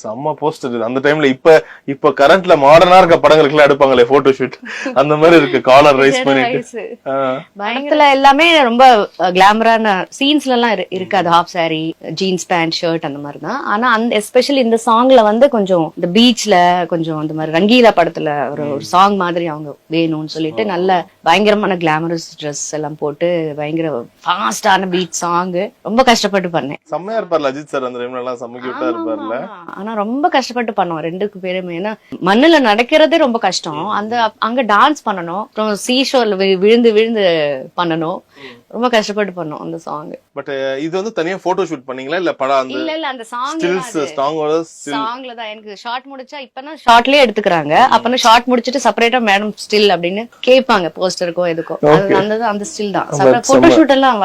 செம்ம போஸ்டர் அந்த டைம்ல. இப்ப கரண்ட்ல மாடர்னா இருக்க படங்களுக்கு எல்லாம் எடுப்பாங்களே போட்டோ ஷூட், அந்த மாதிரி இருக்கு. காலர் ரைஸ் பண்ணிட்டு பயங்கர எல்லாமே ரொம்ப கிளாமரான சீன்ஸ்ல எல்லாம் இருக்காது. Half sari, jeans pant, shirt அந்த மாதிரி தான். ஆனா அந்த எஸ்பெஷலி இந்த சாங்ல வந்து கொஞ்சம் இந்த பீச்ல கொஞ்சம் அந்த மாதிரி ரங்கீலா படத்துல ஒரு சாங் மாதிரி அவங்க வேணும்னு சொல்லிட்டு நல்ல பயங்கரமான கிளாமரஸ் ட்ரெஸ் எல்லாம் போட்டு பயங்கர ஃபாஸ்டான பீச் சாங் ரொம்ப கஷ்டப்பட்டு பண்ணேன். செம்மையா இருப்பார்ல அஜித் சார் அந்த டைம்ல எல்லாம், செம்ம கியூட்டா இருப்பார்ல. ஆனா ரொம்ப கஷ்டப்பட்டு பண்ணோம் ரெண்டு பேருமே. ஏன்னா மண்ணுல நடக்கிறதே ரொம்ப கஷ்டம். அங்க டான்ஸ் பண்ணணும், அப்புறம் சீஷோர்ல விழுந்து விழுந்து பண்ணணும். ரொம்ப கஷ்டப்பட்டு பண்ணோம் அந்த சாங். பட் இது வந்து தனியா போட்டோ ஷூட் பண்ணீங்களா இல்ல படம்? இல்ல அந்த சாங்ல தான். எனக்கு ஷார்ட் முடிச்சா இப்பதான் ஷார்ட்லயே எடுத்துக்கிறாங்க. அப்பனா ஷார்ட் முடிச்சிட்டு செப்பரேட்டா மேடம் ஸ்டில் அப்படின்னு கேட்பாங்க போஸ்டருக்கோ எதுக்கோ. அந்த ஸ்டில் தான். போட்டோ ஷூட் எல்லாம்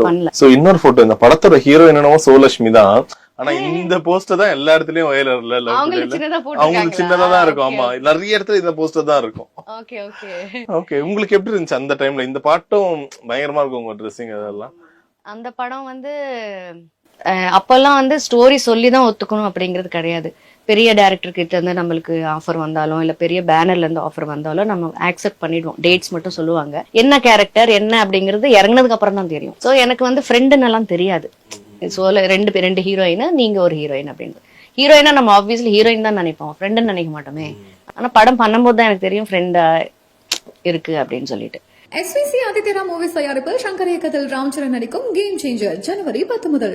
பண்ணல. சோ இன்னொரு போட்டோ, இந்த படத்தோட ஹீரோ என்னவோ சோலட்சுமி தான். ஆனா இந்த போஸ்டர் தான் எல்லா இடத்துலயும் வைரல்ல. அவங்களுக்கு சின்னதா தான் இருக்கும். ஆமா, நிறைய இடத்துல இந்த போஸ்டர் தான் இருக்கும். ஓகே, உங்களுக்கு எப்படி இருந்துச்சு அந்த டைம்ல? இந்த பாட்டும் பயங்கரமா இருக்கும் உங்க ட்ரெஸ்ஸிங் அதெல்லாம். அந்த படம் வந்து அப்பெல்லாம் வந்து ஸ்டோரி சொல்லிதான் ஒத்துக்கணும் அப்படிங்கிறது கிடையாது. பெரிய டைரக்டர் கிட்ட இருந்து நம்மளுக்கு ஆஃபர் வந்தாலும் இல்ல பெரிய பேனர்ல இருந்து ஆஃபர் வந்தாலும் நம்ம ஆக்செப்ட் பண்ணிடுவோம். டேட்ஸ் மட்டும் சொல்லுவாங்க, என்ன கேரக்டர் என்ன அப்படிங்கிறது இறங்குனதுக்கு அப்புறம் தான் தெரியும். சோ எனக்கு வந்து ஃப்ரெண்டுன்னு எல்லாம் தெரியாது. சோல ரெண்டு ஹீரோயின், நீங்க ஒரு ஹீரோயின் அப்படின்னு. ஹீரோயினா நம்ம ஆப்வியஸ்லி ஹீரோயின் தான் நினைப்போம், ஃப்ரெண்டுன்னு நினைக்க மாட்டோமே. ஆனா படம் பண்ணும்போது தான் எனக்கு தெரியும் ஃப்ரெண்டா இருக்கு அப்படின்னு சொல்லிட்டு. SVC ஆதித்யரா மூவிஸ் தயாரிப்பில் சங்கர் இயக்கத்தில் ராம்சரண் நடிக்கும் கேம் சேஞ்சர் ஜனவரி 10 முதல்.